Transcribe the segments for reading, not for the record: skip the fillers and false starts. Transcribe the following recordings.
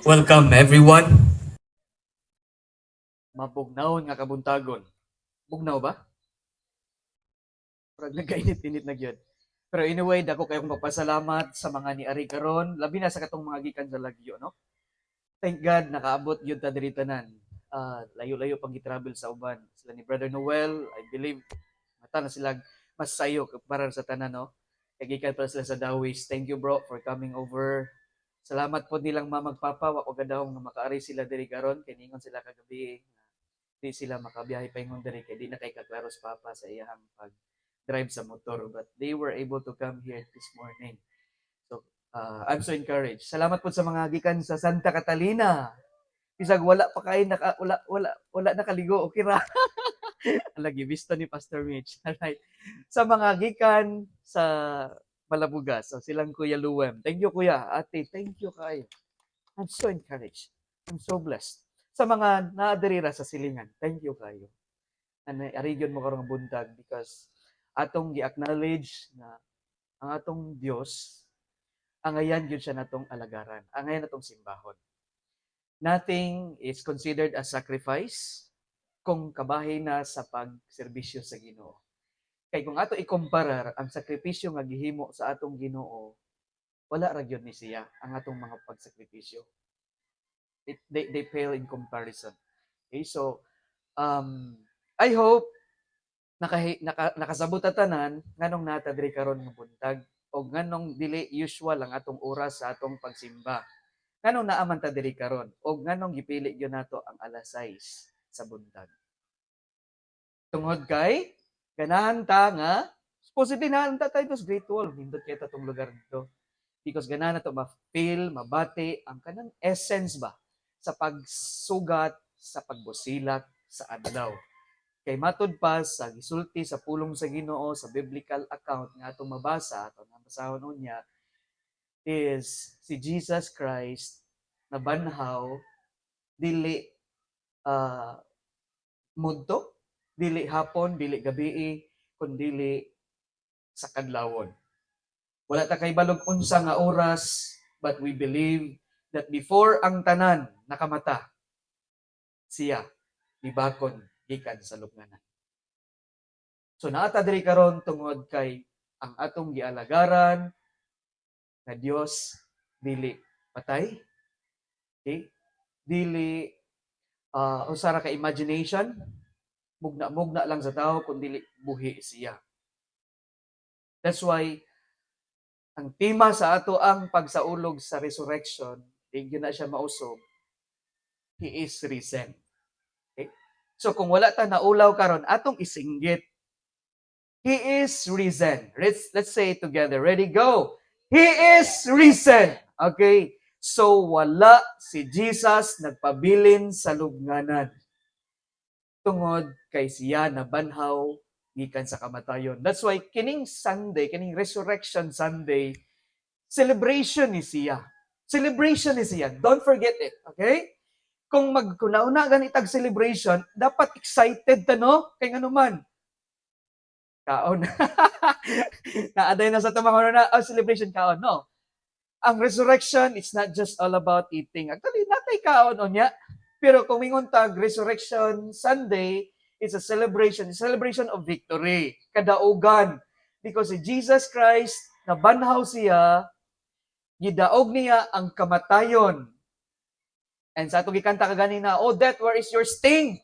Welcome everyone. Mabugnawon nga kabuntagon. Bugnaw ba? Parang nagkainit-init na gyud. Pero anyway, dako kayong magpasalamat sa mga ni Ari karon, labi na sa katong mga gikan sa Lagyo, no? Thank God nakaabot gyud ta diri tanan. Layo-layo pang gi-travel sa uban. Sila ni Brother Noel, I believe mata na sila mas sayo para sa tanan, no? Kay gikan pa sila sa Dawis. Thank you bro for coming over. Salamat po nilang mamagpapa wa ko gadawong nga makaari sila diri karon kay ningon sila kagabi di sila makabiyahe pa ingon diri kay di na kay kaklaros papa sa iyang pag drive sa motor, but they were able to come here this morning. So I'm so encouraged. Salamat po sa mga gikan sa Santa Catalina. Bisag wala pa kay wala nakaligo, okay ra. Lagi visto ni Pastor Mitch. Alright. Sa mga gikan sa Malabugas, so silang Kuya Luwem. Thank you Kuya. Ate, thank you kayo. I'm so encouraged. I'm so blessed. Sa mga naadirira sa silingan, thank you kayo. And arigyon mo karong buntag because atong gi-acknowledge na ang atong Dios angayan gyud siya natong alagaran. Angayan natong simbahon. Nothing is considered as sacrifice kung kabahin na sa pagserbisyo sa Ginoo. Kay kung ato ikumparar ang sakripisyo nga gihimo sa atong Ginoo, wala ra gyud ni siya ang atong mga pagsakripisyo. They pale in comparison. Okay, so I hope nakasabot ta tanan nganong nata diri karon nga buntag o nganong dili usual ang atong oras sa atong pagsimba. Nganong naaman ta diri karon o nganong gipili gyud nato ang alas 6 sa buntag. Tungod kay ganahan ta nga supposedly na ta tayo sa Great Wall nindot kay tatong lugar dito. Because ganahan nato ma-feel, mabati ang kanang essence ba sa pagsugat, sa pagbusilak sa adlaw. Kay matud pa sa gisulti sa pulong sa Ginoo sa biblical account nga atong mabasa atong nabasahon unya is si Jesus Christ na banhaw dili mudto, dili hapon, dili gabii, kundi sa kadlawon. Wala ta kay balog unsa nga oras, but we believe that before ang tanan nakamata, siya ibakon gikan sa lubnganan. So naata diri karon tungod kay ang atong gialagaran na Dios dili patay. Okay? Dili usara ka imagination, mugna-mugna lang sa tao kundi buhi siya. That's why ang tema sa ato ang pagsaulog sa resurrection, hindi na siya mausog. He is risen. Okay? So kung wala ta naulaw karon, atong isinggit. He is risen. Let's say it together. Ready, go. He is risen. Okay? So wala si Jesus nagpabilin sa lubnganan. Tungod kay siya nabanhaw gikan sa kamatayon. That's why kining Sunday, kining Resurrection Sunday, celebration ni siya. Celebration ni siya. Don't forget it. Okay? Kung magkunauna ganitag celebration, dapat excited ta no? Kay ngano man. Kaon. Naaday na sa tamang na celebration kaon, no? Ang resurrection, it's not just all about eating. Actually, natay kaon onya. Pero kung mingon tag Resurrection Sunday, it's a celebration of victory, kadaugan. Because si Jesus Christ, nabanhaw siya, gidaog niya ang kamatayon. And sa atong gikanta kaganina, oh death, where is your sting?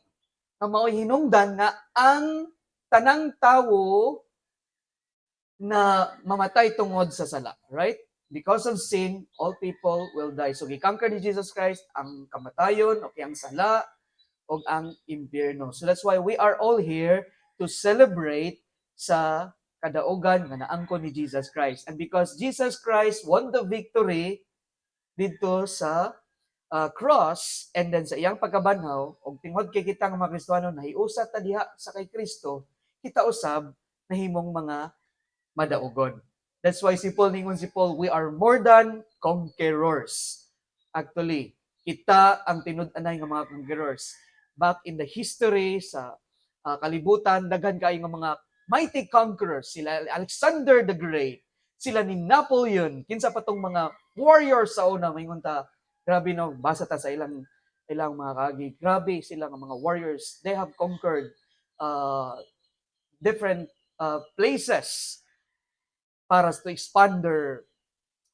Ang mao'y hinungdan na ang tanang tawo na mamatay tungod sa sala, right? Because of sin, all people will die. So, gikanker ni Jesus Christ ang kamatayon, okay, ang sala, o ang impyerno. So, that's why we are all here to celebrate sa kadaugan nga naangkon ni Jesus Christ. And because Jesus Christ won the victory dito sa cross, and then sa iyang pagkabanhaw, og tingod kay kita nga mga Kristiyano, nahiusa ta diha sa kay Kristo, kita usab nahimong mga madaugon. That's why ningon si Paul, we are more than conquerors. Actually, kita ang tinud-anay nga mga conquerors. Back in the history sa kalibutan, daghan kaayo nga mga mighty conquerors, sila Alexander the Great, sila ni Napoleon, kinsa pa tong mga warriors sa una, maingon ta, Grabe no, basa ta sa ilang mga kaagi. Grabe sila nga mga warriors. They have conquered different places para to expand their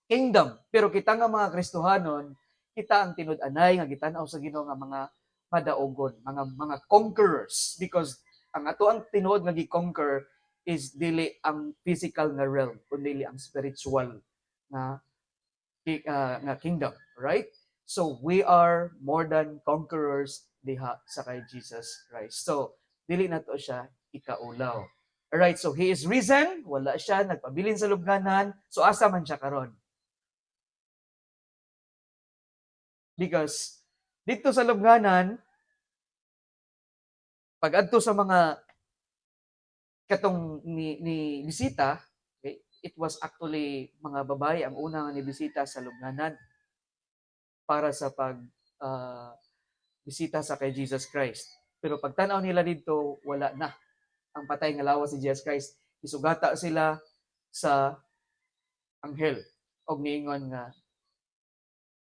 kingdom. Pero kita nga mga Kristohanon, kita ang tinud-anay nga gitanaw sa Ginoo nga mga madaogon, mga conquerors, because ang ato ang tinuod nga gi-conquer is dili ang physical nga realm, kundi ang spiritual nga nga kingdom, right? So we are more than conquerors diha sa kay Jesus Christ. So dili na to siya ikaulaw. Alright, so he is risen, wala siya nagpabilin sa lubnganan, so asa man siya karon? Because dito sa lubnganan, pag adto sa mga katong ni bisita, okay, it was actually mga babae ang una nga ni bisita sa lubnganan para sa pag bisita sa kay Jesus Christ. Pero pag tanaw nila dito, wala na. Ang patay nga lawas si Jesus Christ, isugata sila sa anghel og niingon nga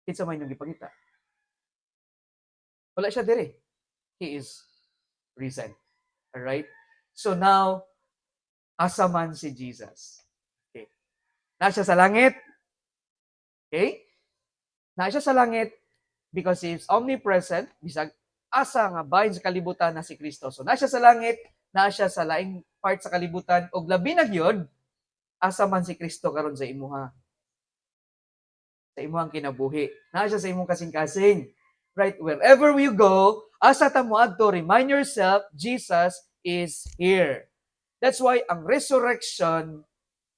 kinsa may nang gipangita. Wala siya dire. He is risen. All right? So now, asa man si Jesus? Okay. Na siya sa langit. Okay? Na siya sa langit because he is omnipresent, bisag asa nga bahin sa kalibutan na si Kristo. So na siya sa langit, na siya sa laing part sa kalibutan og labi na gyud asa man si Kristo karon sa imuha. Sa imuhang kinabuhi. Na siya sa imong kasing-kasing. Right? Wherever you go, asa ta moadto, remind yourself, Jesus is here. That's why ang resurrection,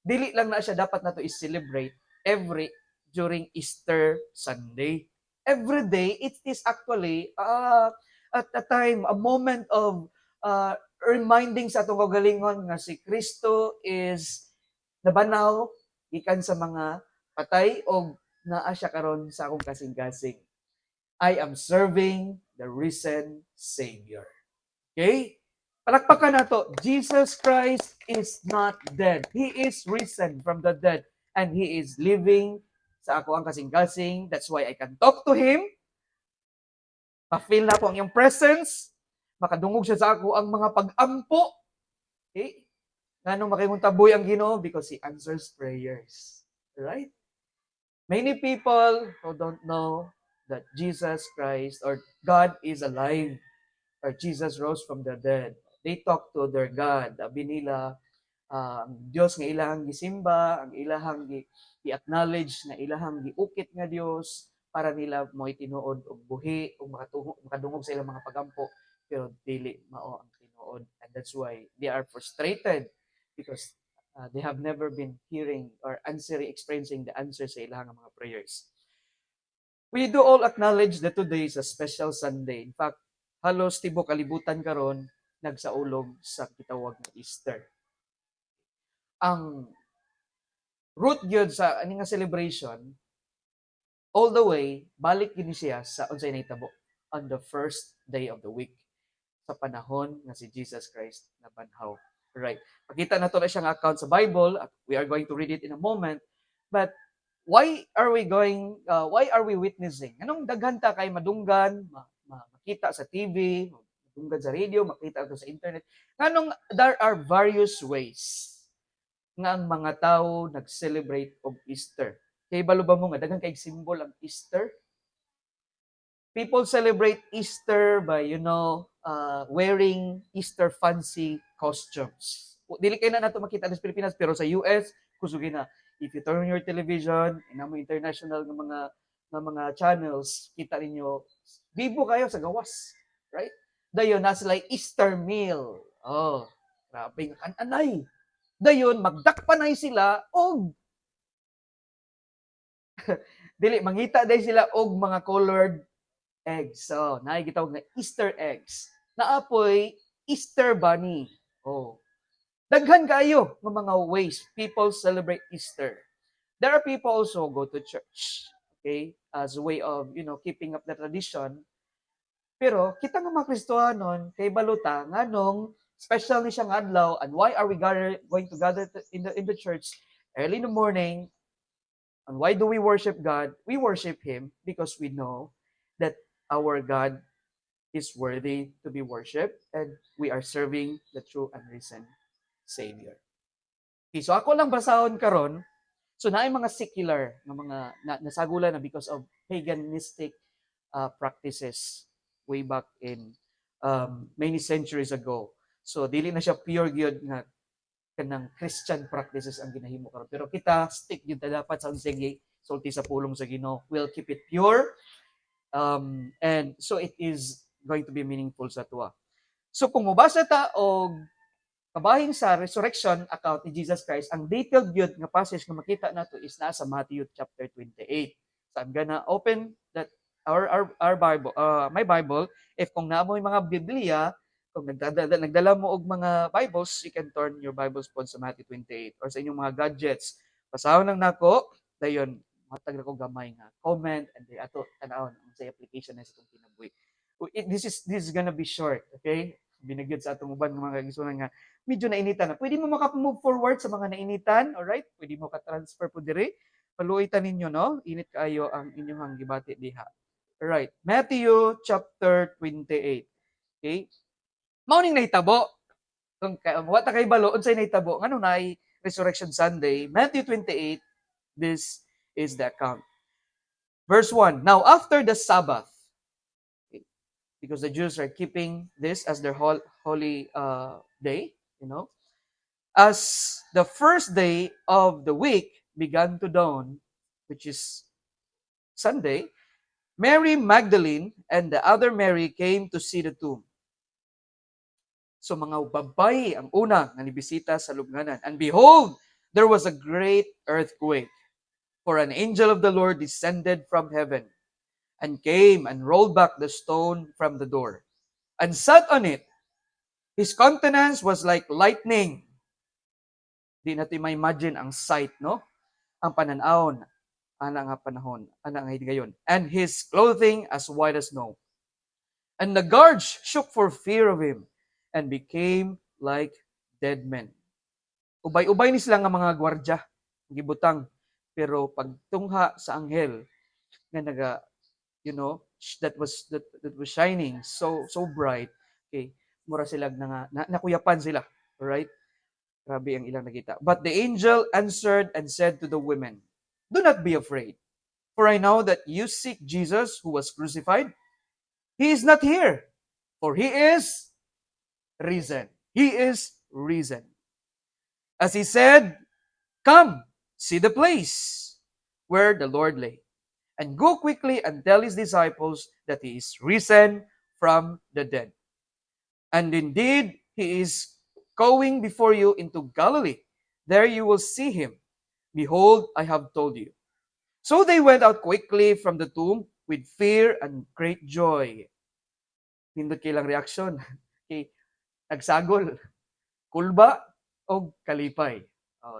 dili lang na siya dapat nato i-celebrate during Easter Sunday. Every day, it is actually at a time, a moment of reminding sa atong kagalingon nga si Kristo is nabanaw gikan sa mga patay o naa siya karon sa akong kasing-kasing. I am serving the risen Savior. Okay? Palakpakan na to. Jesus Christ is not dead. He is risen from the dead. And He is living sa ako ang kasing-kasing. That's why I can talk to Him. Pa-feel na ko ang iyong presence. Makadungog siya sa ako ang mga pag-ampo. Okay? Nga nung makimuntaboy ang Ginoo because He answers prayers. Right? Many people who don't know that Jesus Christ or God is alive or Jesus rose from the dead. They talk to their God. Abi nila, ang Diyos nga ilahang gisimba, ang ilahang i-acknowledge na ilahang giukit nga Diyos para nila mo'y tinuod og buhi o makadungog sa ilang mga pagampo, pero dili mao ang tinuod. And that's why they are frustrated because they have never been hearing or experiencing the answer sa ilang mga prayers. We do all acknowledge that today is a special Sunday. In fact, halos tibok kalibutan karon nagsaulog sa gitawag nga Easter. Ang root gyud sa ani nga celebration all the way balik gid siya sa unsay nahitabo on the first day of the week sa panahon nga si Jesus Christ nabanhaw. Right. Pakita na to na siyang account sa Bible. We are going to read it in a moment. But why are we witnessing? Anong daghan ta kay madunggan, makita sa TV, madunggan sa radio, makita ito sa internet. Anong there are various ways nga ang mga tao nag-celebrate og Easter. Kay balo ba mo nga daghan kay symbol ang Easter? People celebrate Easter by, wearing Easter fancy costumes. Dili kay na nato makita sa Pilipinas, pero sa US, kusugin na. If you turn your television, inamo international ng mga channels, kita ninyo, bibo kayo sa gawas. Right? Dayon, nasa like Easter meal. Oh, grabe nga anay. Dayon, magdakpanay sila og dili, mangita day sila og mga colored eggs. So, nakikitawag na Easter eggs. Naapoy Easter bunny. Oh. Daghan kayo ng mga ways people celebrate Easter. There are people also go to church, okay, as a way of, keeping up the tradition. Pero kita nga mga Kristohanon kay baluta nganong special ni siyang adlaw, and why are we going to gather in the church early in the morning And why do we worship God? We worship Him because we know that our God is worthy to be worshipped and we are serving the true and risen Savior. Okay, so ako lang basahon karon. So naay mga secular nga mga nasagulan na because of paganistic practices way back in many centuries ago. So dili na siya pure gyud nga kanang Christian practices ang ginahimo karon. Pero kita stick gyud ta dapat sa unsay sulti sa pulong sa Ginoo. We'll keep it pure. And so it is going to be meaningful sa tuwa. So kung mubasa ta og kabahin sa resurrection account ni Jesus Christ, ang detailed gyud nga passage nga makita nato is nasa Matthew chapter 28. So I'm gonna open that our Bible, my Bible. If kung naamoy mga Biblia, kung nagdala mo og mga Bibles, you can turn your Bibles po sa Matthew 28 or sa inyong mga gadgets. Basahon lang nako, dayon matag na ko gamay nga comment and di ato tan-awon ang sa application na sa itong kinabuhi. This is gonna be short, okay? Binagyod sa atong uban mga kaigsunan nga medyo nainitan na. Pwede mo maka-move forward sa mga nainitan, alright? Pwede mo ka-transfer po dire. Paluitan ninyo, no? Init kayo ang inyong gibati diha. Alright. Matthew chapter 28. Okay? Mauning nahitabo. Kung wata kay balo, unsay nahitabo. Ngano na Resurrection Sunday, Matthew 28, this is the account. Verse 1. Now, after the Sabbath, okay, because the Jews are keeping this as their holy day, as the first day of the week began to dawn, which is Sunday, Mary Magdalene and the other Mary came to see the tomb. So mga babae ang una nga nibisita sa lubnganan. And behold, there was a great earthquake. For an angel of the Lord descended from heaven and came and rolled back the stone from the door and sat on it. His countenance was like lightning. Di natin ma-imagine ang sight, no? Ang pananawon, ana nga panahon, ana nga higayon. And his clothing as white as snow. And the guards shook for fear of him and became like dead men. Ubay-ubay ni sila nga mga gwardya, gibutang. Pero pagtungha sa anghel nga that was shining so bright, okay, mura sila nakuyapan sila, right? Grabe ang ilang nakita. But the angel answered and said to the women, "Do not be afraid, for I know that you seek Jesus who was crucified. He is not here, for he is risen. He is risen. As he said, come, see the place where the Lord lay, and go quickly and tell his disciples that he is risen from the dead. And indeed, he is going before you into Galilee. There you will see him. Behold, I have told you." So they went out quickly from the tomb with fear and great joy. Nindot kilang reaksyon. Okay, nagsagol, kulba, o kalipay.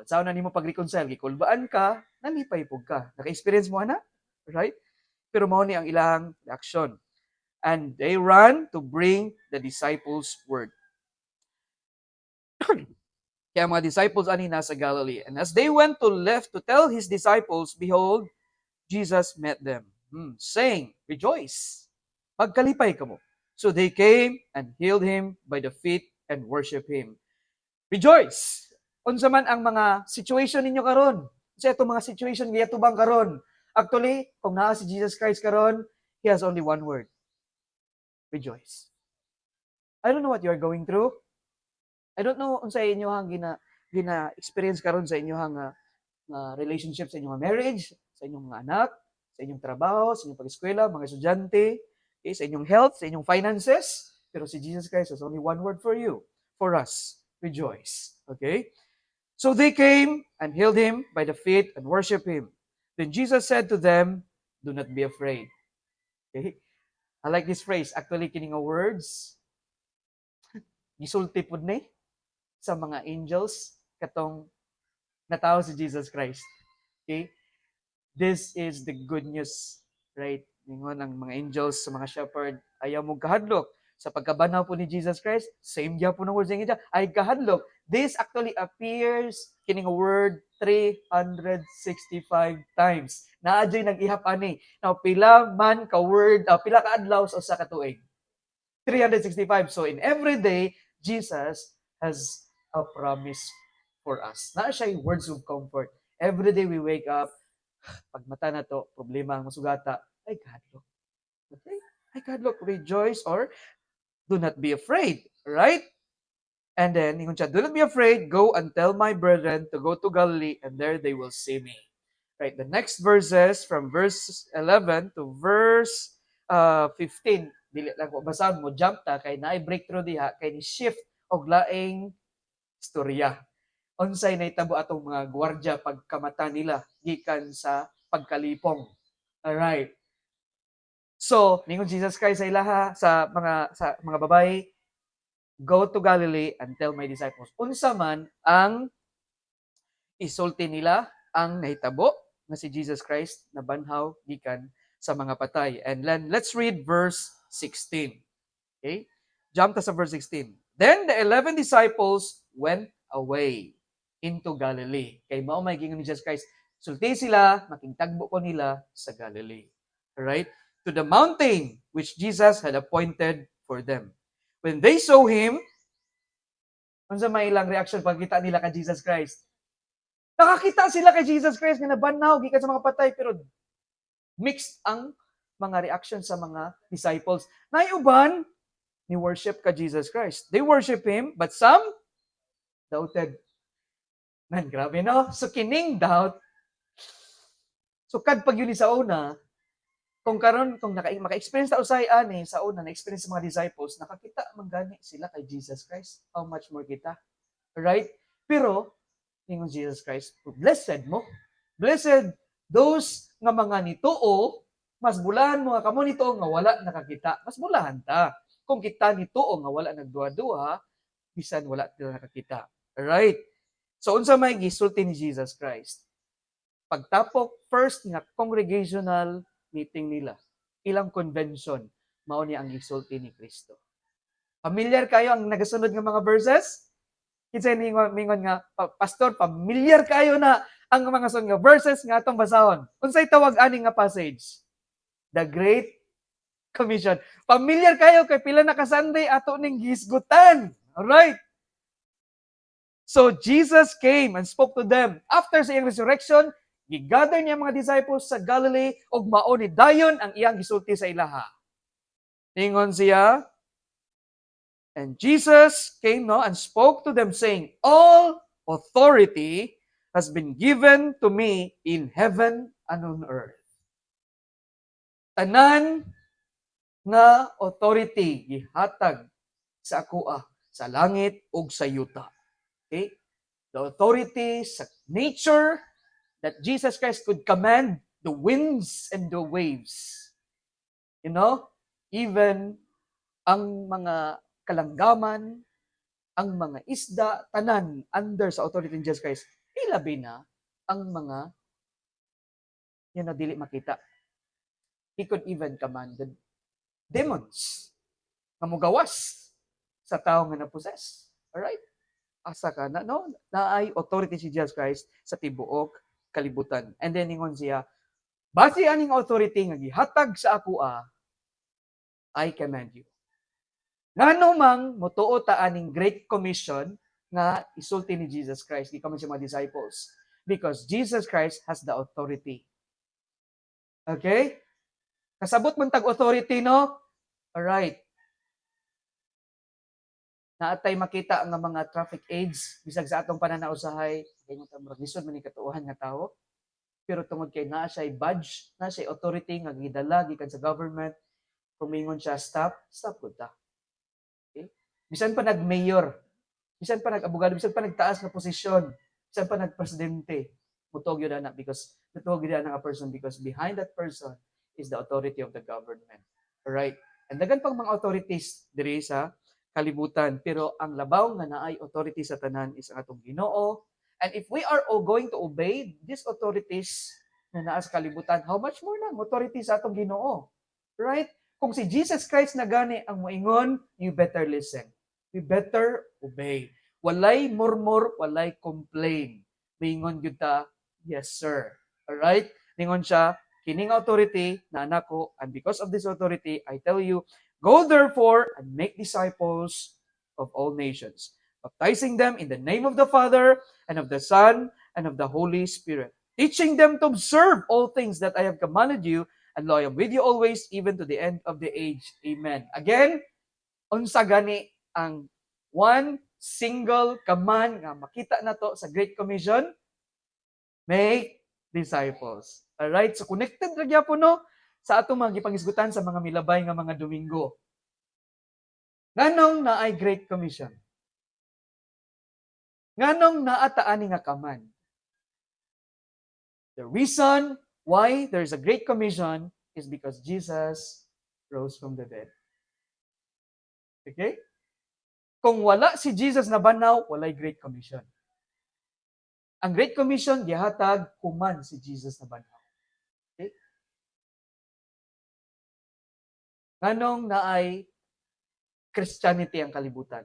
Saan na nimo pag-reconcile? Gikulbaan ka, nalipay pug ka. Naka-experience mo ana? Right? Pero mao ni ang ilang reaction. And they ran to bring the disciples word. Kaya mga disciples ani nasa Galilee. And as they went to left to tell his disciples, behold, Jesus met them, saying, "Rejoice, magkalipay kamo." So they came and healed him by the feet and worship him. Rejoice! Unsa man ang mga situation ninyo karon? Sa itong mga situation nga tubang karon. Actually, kung naa si Jesus Christ karon, he has only one word. Rejoice. I don't know what you are going through. I don't know unsa inyo hang gina-experience karon sa inyo hang relationship, sa inyong marriage, sa inyong mga anak, sa inyong trabaho, sa inyong pag-eskwela, mga estudyante, okay, sa inyong health, sa inyong finances. Pero si Jesus Christ has only one word for you, for us. Rejoice. Okay? So they came and healed him by the feet and worship him. Then Jesus said to them, "Do not be afraid." Okay? I like this phrase. Actually, kining words, gisulti pud ni sa mga angels katong natawo si Jesus Christ. Okay? This is the good news, right? Ningon ang mga angels sa mga shepherd, ayaw mo kahadlok. Sa pagkabanaw po ni Jesus Christ, same dia po ng words ng ay kahadlok. This actually appears kining word 365 times. Naadyo'y nag-ihap ani. Now pila man ka word, pila ka adlaw sa usa ka tuig. 365. So in every day, Jesus has a promise for us. Na siya yung words of comfort. Every day we wake up, pag mata na to, problema ang masugata, ay kadlok. Okay? Ay kadlok, rejoice or do not be afraid. Right? And then, ingon siya, do not be afraid, go and tell my brethren to go to Galilee, and there they will see me. Right, the next verses from verse 11 to verse 15, dili lang ko basahan mo, jump ta, kay naay breakthrough diha, kay ni shift og laing istorya. Unsay nahitabo atong mga gwardiya pagkamata nila gikan sa pagkalipong. Alright. So, ningon Jesus Christ sa ilaha sa mga babae, go to Galilee and tell my disciples. Unsa man ang isulti nila ang nahitabo na si Jesus Christ na banhaw gikan sa mga patay. And then let's read verse 16. Okay? Jump to sa verse 16. Then the 11 disciples went away into Galilee. Kay mao may gingon ni Jesus Christ, sulti sila, makintagbo ko nila sa Galilee. Right? To the mountain which Jesus had appointed for them. When they saw him, unsa may ilang reaction pagkita nila kay Jesus Christ? Nakakita sila kay Jesus Christ nga nabanhaw gikan sa mga patay, pero mixed ang mga reaction sa mga disciples. Naiuban ni worship ka Jesus Christ. They worship him, but some doubted. Man, grabe no? So kining doubt, so kad pag yun sa una, kung karon kung maka-experience ta usay ani sa una na experience sa mga disciples, nakakita man gani sila kay Jesus Christ. How much more kita? Right? Pero ingon Jesus Christ, blessed mo. Blessed those nga mga nituo, mas bulahan mo nga kamo nituo nga wala nakakita. Mas bulahan ta. Kung kita nituo nga wala nagduha-duha, bisan wala ta nakakita. Right? So unsa may gisulti ni Jesus Christ? Pagtapok first nga congregational meeting nila, ilang convention, mao ni ang gisulti ni Kristo. Familiar kayo ang nagasunod nga mga verses? Kinsay mingon nga, pastor, familiar kayo na ang mga sunod nga verses nga atong basahon. Unsay tawag ani nga passage? The Great Commission. Familiar kayo kay pila na ka Sunday ato ning gisgutan. Alright? So Jesus came and spoke to them. After sa iyang resurrection, gigather niya mga disciples sa Galilee ug mao ni dayon ang iyang gisulti sa ilaha. Ningon siya, and Jesus came and spoke to them saying, all authority has been given to me in heaven and on earth. Tanan nga authority gihatag sa akoa sa langit ug sa yuta. Okay? The authority sa nature that Jesus Christ could command the winds and the waves. You know, even ang mga kalanggaman, ang mga isda, tanan, under sa authority ni Jesus Christ, ilabi na ang mga yun na dili makita. He could even command the demons na mugawas sa tao nga na-possess. Alright? Asa ka na, no? Naay authority si Jesus Christ sa tibuok kalibutan. And then ingon siya, base aning authority nga gihatag sa akoa, I command you. Ngano mang motuo ta aning Great Commission nga isulti ni Jesus Christ gikan sa mga disciples, because Jesus Christ has the authority. Okay? Kasabot man tag authority, no? Alright. Naatay makita ang mga traffic aids bisag sa atong pananausahay, kay mo ta lisod man ni katuohan nga tawo. Pero tungod kay naa siya badge, na siya authority nga gidala gikan sa government, kumingon siya stop gud ta. Okay? Bisan pa nag-mayor, bisan pa nag-abogado, bisan pa nagtaas na posisyon, bisan pa nag-presidente, mutog yun na because mutog yun na a person because behind that person is the authority of the government. Alright? And dagan pang mga authorities diri sa kalibutan, pero ang labaw nga naay authority sa tanan is ang atong Ginoo. And if we are all going to obey these authorities na naa sa kalibutan, how much more na authority sa atong Ginoo? Right? Kung si Jesus Christ na gani ang moingon, you better listen. You better obey. Walay murmur, walay complain. Mingon gyud ta, yes sir. Alright? Ningon siya, kining authority na nako, and because of this authority, I tell you, go therefore and make disciples of all nations, baptizing them in the name of the Father and of the Son and of the Holy Spirit, teaching them to observe all things that I have commanded you, and lo, I am with you always, even to the end of the age. Amen. Again, unsa gani ang one single command nga makita nato sa Great Commission? Make disciples. Alright? So connected ra gyapon no sa atong mga gipangisgutan sa mga milabay nga mga Domingo. Nganong naay Great Commission? Nganong naata ani nga command? The reason why there's a Great Commission is because Jesus rose from the dead. Okay? Kung wala si Jesus na banaw, walay Great Commission. Ang Great Commission, gihatag human si Jesus na banaw. Okay? Nganong naay Christianity ang kalibutan?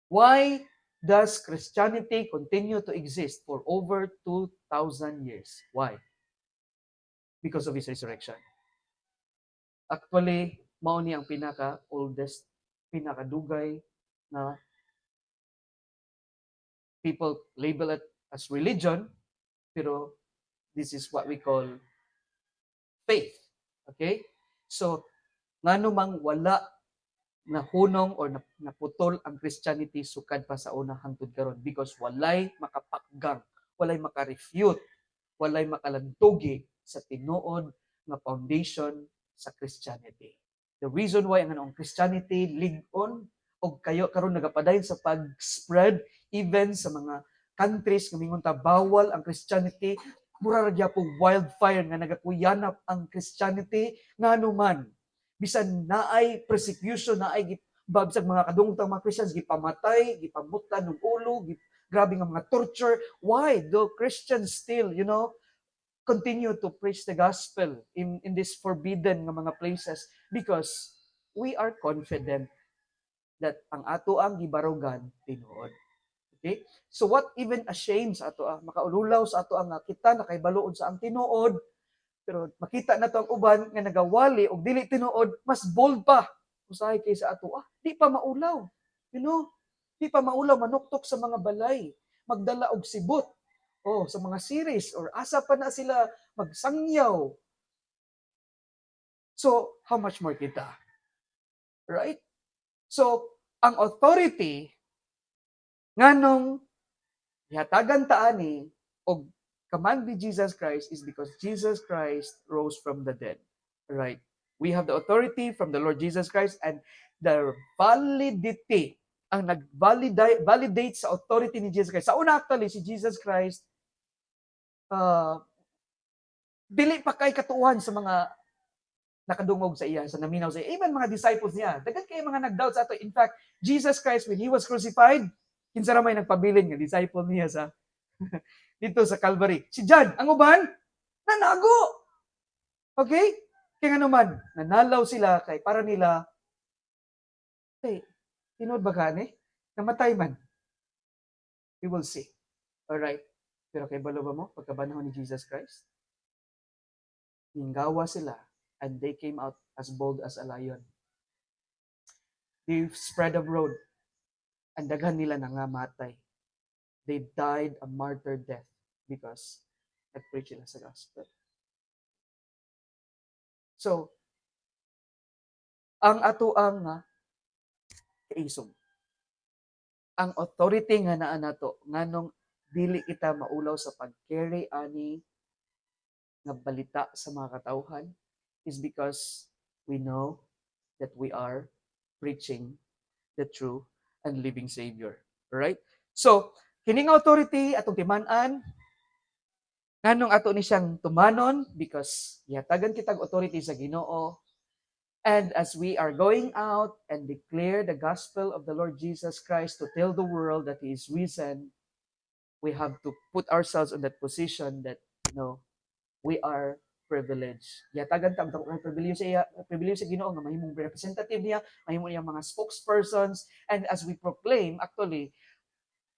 Why does Christianity continue to exist for over 2,000 years? Why? Because of His resurrection. Actually, mao ni ang pinaka-oldest, pinakadugay na people label it as religion, pero this is what we call faith. Okay? So, ngano mang wala nahunong or naputol ang Christianity sukad pa sa una hangtod karon because walay makapakgang, walay makarefute, walay makalantugi sa tinuod nga foundation sa Christianity. The reason why ang Christianity lig-on og kayo karon nagapadayon sa pag-spread even sa mga countries nga mingon ta bawal ang Christianity, mura ra gyapon wildfire nga nagakuyanap ang Christianity ngano man bisan naay persecution, naay babsag mga kadungtang mga Christians gipamatay, gipamutan ng ulo, grabe nga mga torture. Why do Christians still, continue to preach the gospel in this forbidden nga mga places? Because we are confident that ang ato ang gibarugan tinuod. Okay? So what even ashames ato makaululaw sa ato ang kita nakaibalood sa ang tinuod, pero makita na to ang uban nga nagawali og dili tinuod, mas bold pa usahay kaysa ato. Di pa maulaw. Di pa maulaw manuktok sa mga balay, magdala og sibot sa mga series or asa pa na sila magsangyaw. So, how much more kita? Right? So, ang authority nganong ihatagan ta ani og command ni Jesus Christ is because Jesus Christ rose from the dead. Right? We have the authority from the Lord Jesus Christ, and the validity, ang nag-validate sa authority ni Jesus Christ. Sa una actually, si Jesus Christ, dili pa kay katuan sa mga nakadungog sa iya, sa naminaw sa iya. Even mga disciples niya, daghan kay mga nag-doubt sa ato. In fact, Jesus Christ, when He was crucified, kinsa ra may nagpabilin nga disciple niya sa dito sa Calvary. Si John, ang uban, nanago. Okay? Kaya nga naman, nanalaw sila kay para nila, tinod ba gani? Namatay man. We will see. Alright. Pero kay balo ba mo, pagkabanahon ni Jesus Christ, ninggawa sila, and they came out as bold as a lion. They spread abroad, and daghan nila nangamatay. They died a martyr death because nag-preach sila sa gospel. So, ang ato ang kaisog, ang authority nga naa nato nganong dili kita maulaw sa pag-carry ani nga balita sa mga katawhan is because we know that we are preaching the true and living Savior. Right? So, kining authority atong timan-an, nganong ato ni siyang tumanon because yatagan kitag authority sa Ginoo. And as we are going out and declare the gospel of the Lord Jesus Christ to tell the world that He is risen, we have to put ourselves in that position that, we are privileged. Yatagan ta ang privilege sa Ginoo nga mahimong representative niya, mahimong niya mga spokespersons, and as we proclaim, actually,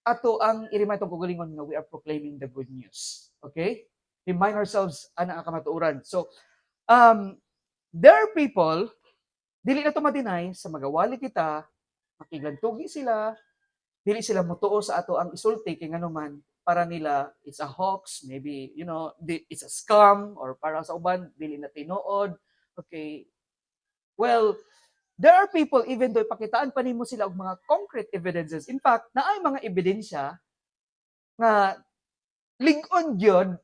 ato ang i-remind itong kugalingon nga we are proclaiming the good news. Okay? Remind ourselves ana ang kamatuoran. So, there are people, dili na ito ma-deny, sa magawali kita, makiglantugi sila, dili sila mutuo sa ato ang isulti, kay nga naman, para nila, it's a hoax, maybe, it's a scam, or para sa uban, dili na tinuod. Okay? Well, there are people, even though pakitaan pa nimo sila og mga concrete evidences. In fact, naay mga ebidensya nga lig-on gyud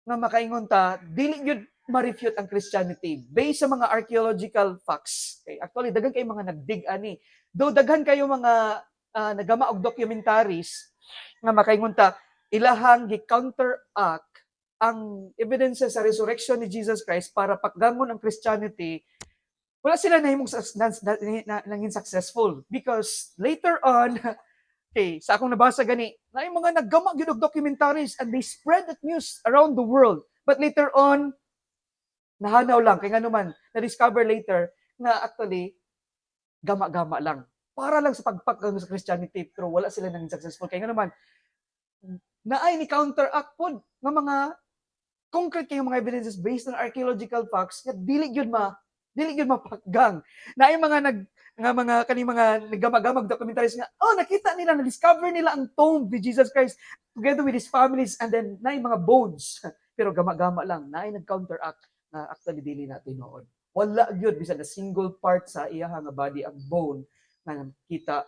nga makaingon ta dili gyud ma-refute ang Christianity based sa mga archaeological facts. Okay? Actually, daghan kay mga nagdig ani. Though daghan kayo mga nagama og documentaries nga makaingon ta ilahang gi-counteract ang evidences sa resurrection ni Jesus Christ para pakgangon ang Christianity. Wala sila nahimong nanging successful because later on, okay, sa akong nabasa gani, na yung mga naggama gyud og documentaries and they spread that news around the world. But later on, nahanaw lang kay nganuman na-discover later na actually gama-gama lang. Para lang sa pagpakgang sa Christianity, pero wala sila nanging successful. Kay nganuman, naay ni counteract pod nga mga concrete kay mga evidences based on archaeological facts nga dili gyud mapakgang. Naay mga kaning mga naggamag-gamag documentaries nga nakita nila, na-discover nila ang tomb ni Jesus Christ together with his families, and then naay mga bones pero gama-gama lang, naay nag-counteract na actually dili na tinuod. Wala gyud bisan na single part sa iyaha nga body ang bone nga nakita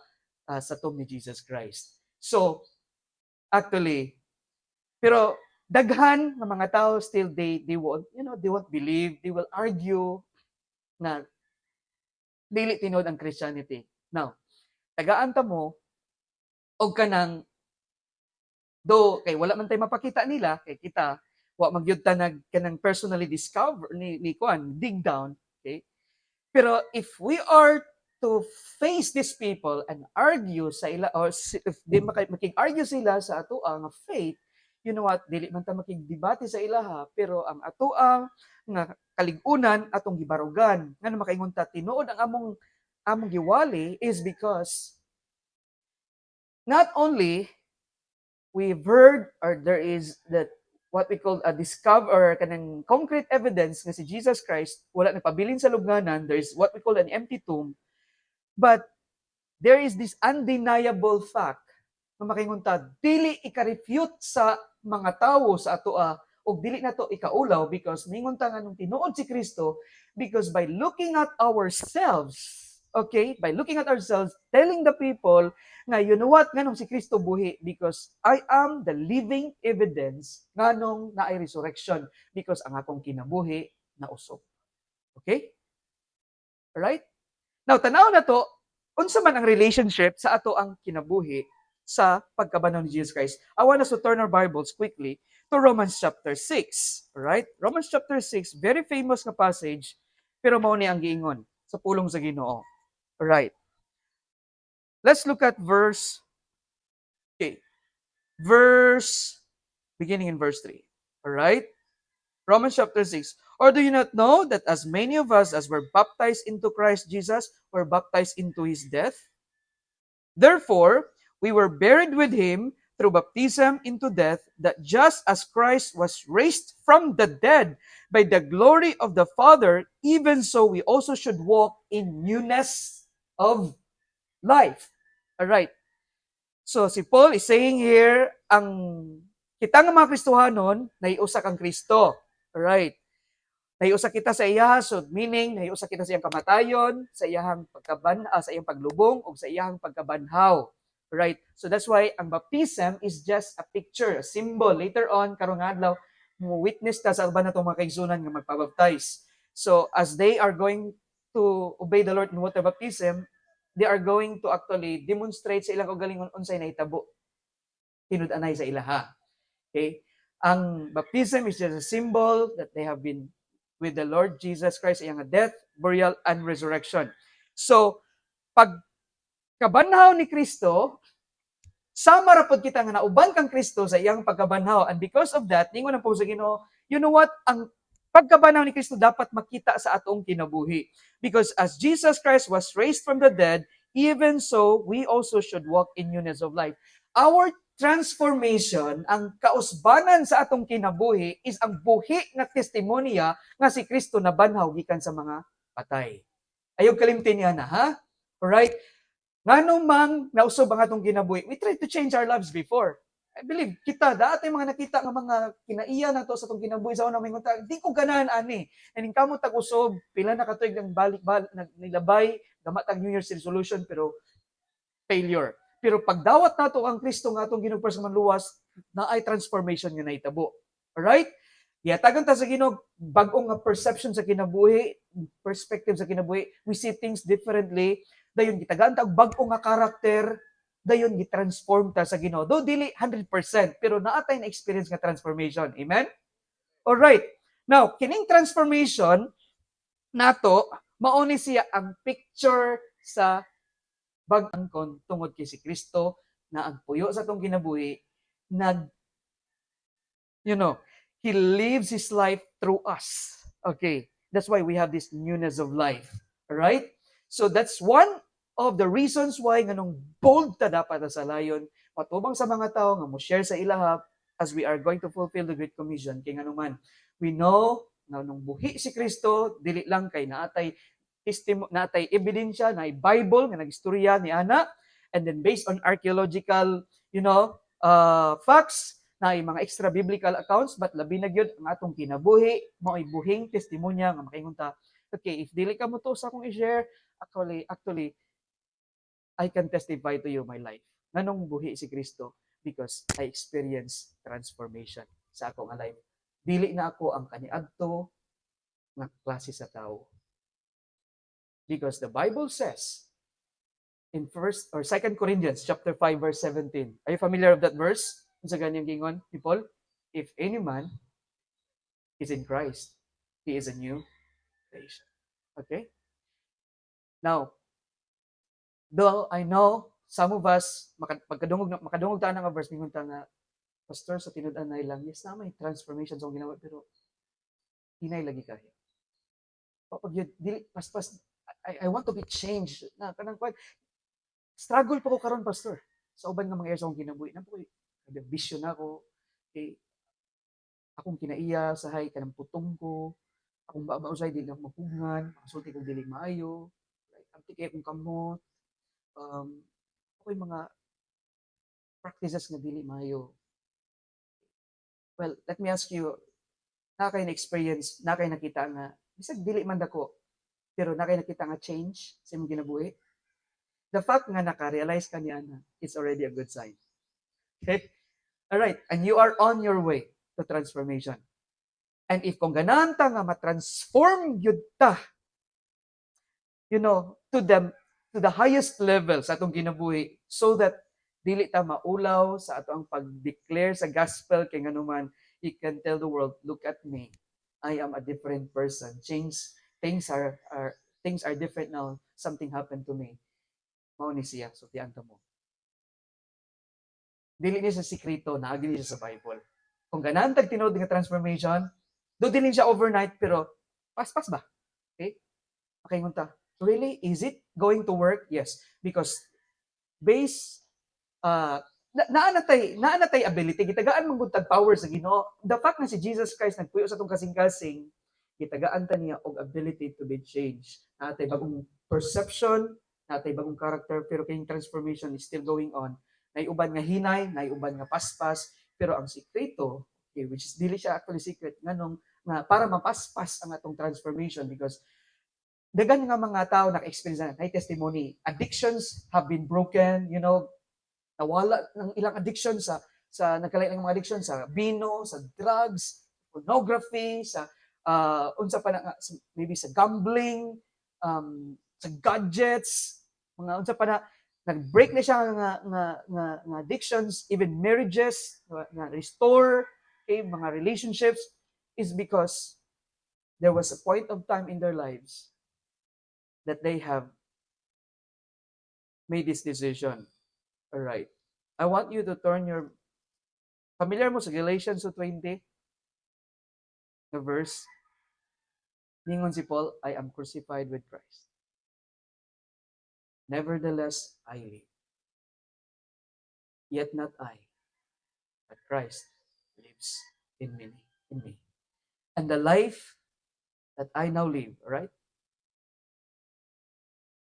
sa tomb ni Jesus Christ. So actually, pero daghan ng mga tao still they won't believe, they will argue na dili tinuod ang Christianity. Now, tagaan ta mo og kanang do kay wala man tay mapakita nila kay kita wa magyud ta kanang personally discover ni kuan dig down, okay? Pero if we are to face these people and argue sa ila, or if di makig-argue sila sa ato ang faith, you know what, dili man ta makigdebate sa ilaha, pero ang ato ang nga kaligunan atong gibarugan ngano makaingon ta tinuod ang among giwali is because not only we've heard, or there is that what we call a discover or kanang concrete evidence nga si Jesus Christ wala nagpabilin sa lubnganan, there is what we call an empty tomb, but there is this undeniable fact na makaingon ta dili ika-refute sa mga tawo sa atoa og dili na to ikaulaw because ningon ta nga nung tinuod si Kristo, because by looking at ourselves, okay, by looking at ourselves, telling the people nga you know what, nganong si Kristo buhi because I am the living evidence nganong naay resurrection because ang akong kinabuhi na usop. Okay? Alright? Now, tanaw na to, unsa man ang relationship sa ato ang kinabuhi sa pagkabanaw ni Jesus Christ. I want us to turn our Bibles quickly to Romans chapter 6. Alright? Romans chapter 6, very famous na passage, pero mao ni ang giingon sa pulong sa Ginoo. Alright. Let's look at beginning in verse 3. Alright? Romans chapter 6. Or do you not know that as many of us as were baptized into Christ Jesus were baptized into his death? Therefore, we were buried with him through baptism into death, that just as Christ was raised from the dead by the glory of the Father, even so we also should walk in newness of life. Alright. So, si Paul is saying here, ang kita nga mga Kristohanon, naiusa kang Kristo. Alright. Naiusa kita sa iyahasod, meaning naiusa kita sa iyang kamatayon, sa iyang sa iyang paglubong, o sa iyang pagkabanhaw. Right? So that's why ang baptism is just a picture, a symbol. Later on, karong adlaw, mo witness ta sa uban natong mga kaigsunan nga magpabaptize. So as they are going to obey the Lord in water baptism, they are going to actually demonstrate sa ilang kaugalingon unsay nahitabo tinud-anay sa ilaha. Okay? Ang baptism is just a symbol that they have been with the Lord Jesus Christ, iyang death, burial, and resurrection. So, pag kabanhaw ni Kristo, sama ra pod kita nga nauban kang Kristo sa iyang pagkabanhaw, and because of that, ningon ang po sa Ginoo, you know what, ang pagkabanhaw ni Kristo dapat makita sa atong kinabuhi. Because as Jesus Christ was raised from the dead, even so, we also should walk in newness of life. Our transformation, ang kausbanan sa atong kinabuhi is ang buhi nga testimonya nga si Kristo nabanhaw gikan sa mga patay. Ayog kalimtin niya na, ha? Alright? Nganong mang nausob ang atong kinabuhi, we try to change our lives before. I believe kita dati mga nakita nga mga kinaiya na to sa atong kinabuhi sa una may ngunta, di ko ganahan ani. Naning kamo tag-usob, pila na katuig nang balik-balik nilabay, damatag New Year's resolution pero failure. Pero pagdawat nato ang Kristo nga atong Ginoo sa manluwas, na ay transformation nga nahitabo. Alright? Yatagan ta sa Ginoo bag-ong nga perception sa kinabuhi, perspective sa kinabuhi, we see things differently. Dayon gitagaan ta og bag-ong nga karakter, dayon gitransform ta sa Ginoo. Do dili 100%, pero naatay na experience nga transformation. Amen? Alright. Now, kining transformation nato mao ni siya ang picture sa bag-angkon tungod kay si Kristo na ang puyo sa atong kinabuhi nag he lives his life through us. Okay, that's why we have this newness of life. All right? So that's one of the reasons why nganong bold ta dapat sa layon matubang sa mga tao nga mo share sa ilaha as we are going to fulfill the Great Commission kay nganuman we know na nung buhi si Kristo dili lang kay naatay natay ebidensya na Bible nga nagistorya ni ana, and then based on archaeological facts na mga extra biblical accounts, but labi na gyud ang atong kinabuhi mao'y buhing testimonya nga makaingon ta, okay, if dili ka mo to sa akong i-share, actually I can testify to you my life nganong buhi si Kristo because I experience transformation sa akong life. Dili na ako ang kaniadto nga klase sa tao. Because the Bible says in 1 or 2 Corinthians chapter 5 verse 17. Are you familiar with that verse? Unsa ganyang gingon ni Paul? If any man is in Christ, he is a new creation. Okay? Now, though I know some of us makadungog ta nga verse mingon ta nga pastor sa tinud-an na ilang yes na may transformation sa ginawa pero hinay lagi kayo. Pag dili pas I want to be changed na kanang struggle pa ko karon pastor sa uban nga mga years akong kinabuhi na po vision ako kay akong kinaiya sa hay kanang putong ko akong bausay dili ako mapugngan masulti kong dili maayo like ang tikay kong kamot ako'y mga practices nga dili maayo. Well, let me ask you, na kay na experience na kay nakita nga bisag dili man dako pero na kay nakita nga change sa imong kinabuhi? The fact nga naka-realize ka ni Ana, it's already a good sign. Okay? All right, and you are on your way to transformation. And if kung ganahan ta nga ma-transform yun ta, to the highest level sa atong kinabuhi so that dili ta maulaw sa atong pag-declare sa gospel kay nganuman you can tell the world, look at me. I am a different person. Things are different now. Something happened to me. Mao ni siya, so tianta mo. Dili niya sa sikreto, naagi niya sa Bible. Kung ganahan tag tinuod nga transformation, do dili siya overnight pero pas-pas ba? Okay? Okay, ngunta. Really? Is it going to work? Yes. Because based naanatay ability, gitagaan man gud tag power sa Ginoo. The fact na si Jesus Christ nagpuyo sa atong kasing-kasing, gitagaan ta niya og ability to be changed. Natay bagong perception, natay bagong character, pero kayong transformation is still going on. Naiuban nga hinay, naiuban nga paspas, pero ang sikreto, okay, which is dili siya actually secret, nganong nga para mapaspas ang atong transformation because dagan nga mga tao naka-experience na testimony. Addictions have been broken, nawala ng ilang addiction sa nagkalain ng mga addiction sa bino, sa drugs, pornography, sa unsa pa na maybe sa gambling, sa gadgets, mga unsa pa na nag-break na siya nga addictions, even marriages na restore, okay, mga relationships is because there was a point of time in their lives that they have made this decision. All right. I want you to turn your familiar mo sa Galatians 2:20 na verse. Ningon si Paul, I am crucified with Christ. Nevertheless, I live. Yet not I, but Christ lives in me. In me. And the life that I now live, right?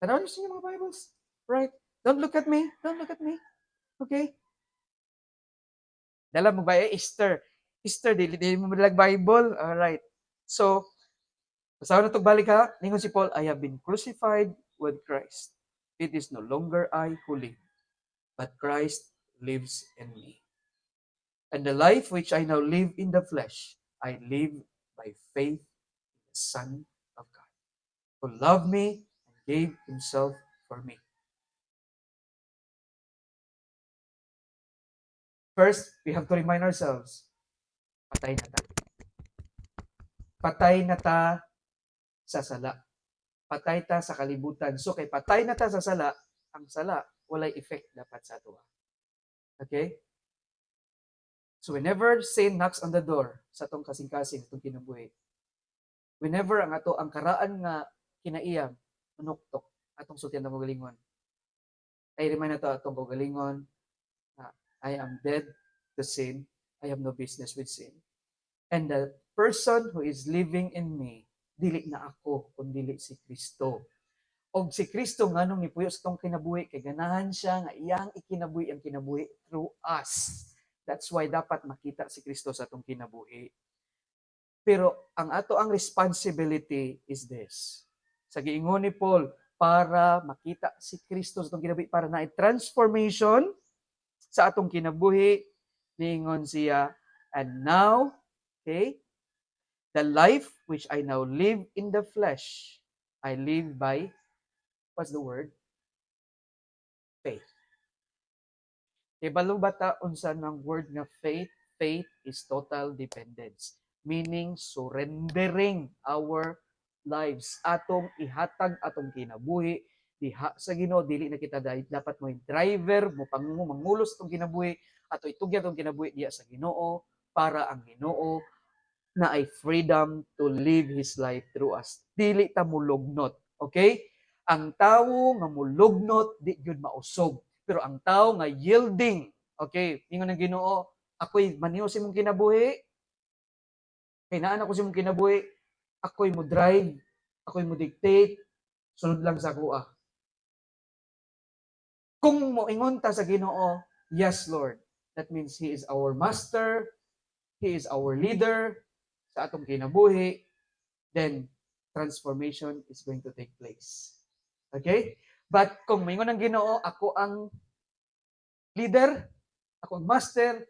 Can I understand your mga Bibles? Right? Don't look at me. Don't look at me. Okay? Dala mo ba Easter? Easter, di mo malag Bible. Alright. So, basahan na itong balik ha. Ningon si Paul, I have been crucified with Christ. It is no longer I who live, but Christ lives in me. And the life which I now live in the flesh, I live by faith in the Son of God, who loved me and gave himself for me. First, we have to remind ourselves, patay na ta. Patay na ta sa sala. Patay ta sa kalibutan. So, kay patay na ta sa sala, ang sala, walay effect dapat sa ato. Okay? So, whenever sin knocks on the door sa atong kasing-kasing, itong kinabuhi, whenever ang karaan nga kinaiyam, manuktok, atong sultihan na magalingon, ay remind na to atong magalingon, I am dead to sin, I have no business with sin. And the person who is living in me, dili na ako, kundi si Kristo. Og si Kristo nganong nipuyo sa tong kinabuhi kay ganahan siya nga iyang ikinabuhi ang kinabuhi through us. That's why dapat makita si Kristo sa atong kinabuhi. Pero ang ato ang responsibility is this. Sa giingon ni Paul, para makita si Kristo sa atong kinabuhi, para na transformation sa atong kinabuhi, niingon siya, and now, okay, the life which I now live in the flesh, I live by, what's the word? Faith. Ibalo bata unsa ng word nga faith? Faith is total dependence. Meaning, surrendering our lives. Atong ihatag, atong kinabuhi, diha sa Ginoo, dili na kita dapat mo yung driver, mo mangulos itong kinabuhi, ato itugyan itong kinabuhi diya sa Ginoo, para ang Ginoo na ay freedom to live His life through us. Dili ta mulugnot. Okay? Ang tawo nga mulugnot, di yun mausog. Pero ang tao nga yielding, okay, ingon ng Ginoo, ako'y maniho sa imong kinabuhi, kay naan ako sa imong kinabuhi, ako'y mo drive, ako'y mo dictate, sunod lang sa kuha. Kung moingon ta sa Ginoo, yes Lord, that means He is our master, He is our leader sa atong kinabuhi, then transformation is going to take place. Okay? But kung moingon ng Ginoo, ako ang leader, ako ang master,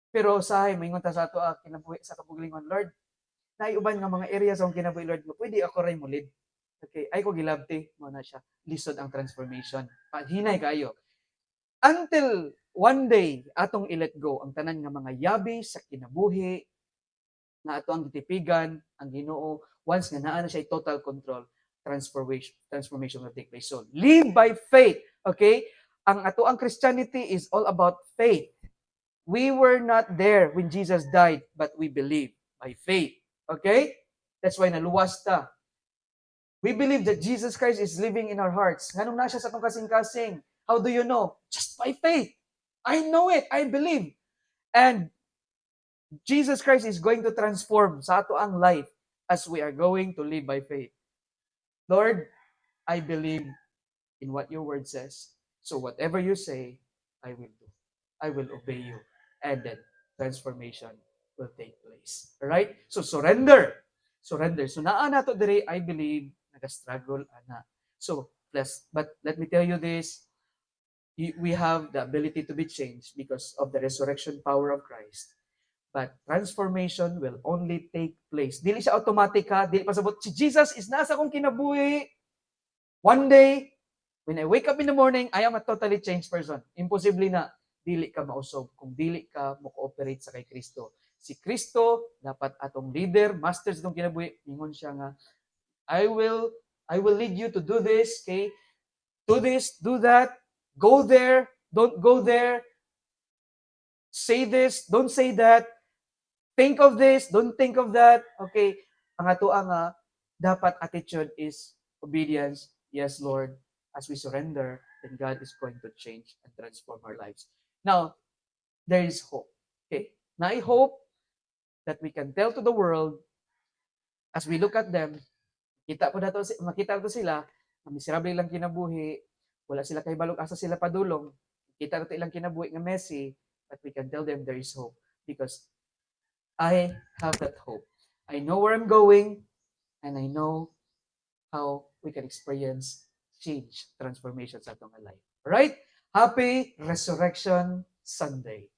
pero usahay moingon ta sa ato kinabuhi sa kabugligon, Lord, naiuban nga mga area sa akong kinabuhi, Lord, pwede ako ray mo lead. Okay, ay ko gilabti mo na siya. Lisod ang transformation. Hinay kayo. Until one day, atong i-let go ang tanan nga mga yabi sa kinabuhi, na ato ang gitipigan, ang Ginoo, once nga naa na siya total control, transformation will take place. So, live by faith. Okay? Ang ato ang Christianity is all about faith. We were not there when Jesus died, but we believe by faith. Okay? That's why naluwas ta. We believe that Jesus Christ is living in our hearts. Nganong na siya sa atong kasing-kasing? How do you know? Just by faith. I know it. I believe. And Jesus Christ is going to transform sa ato ang life as we are going to live by faith. Lord, I believe in what your word says. So whatever you say, I will do. I will obey you. And then transformation will take place. Alright? So surrender. Surrender. So naa na to dire, I believe, nag-struggle ana. So, but let me tell you this, we have the ability to be changed because of the resurrection power of Christ. But transformation will only take place. Dili siya automatic ha. Dili pasabot, si Jesus is nasa kong kinabuhi. One day, when I wake up in the morning, I am a totally changed person. Imposible na dili ka mausog kung dili ka mo-cooperate sa kay Kristo. Si Kristo dapat atong leader, master sa itong kinabuhi. Ingon siya nga, I will lead you to do this, okay? Do this, do that, go there, don't go there, say this, don't say that, think of this, don't think of that, okay? Ang ato ang dapat attitude is obedience. Yes, Lord, as we surrender, then God is going to change and transform our lives. Now, there is hope. Okay? Now, I hope that we can tell to the world as we look at them, makita to sila, na miserable lang kinabuhi, wala sila kay balog asa sila padulong, kita nato ilang kinabuhi nga messy, but we can tell them there is hope because I have that hope. I know where I'm going and I know how we can experience change, transformation sa atong life. Alright? Happy Resurrection Sunday.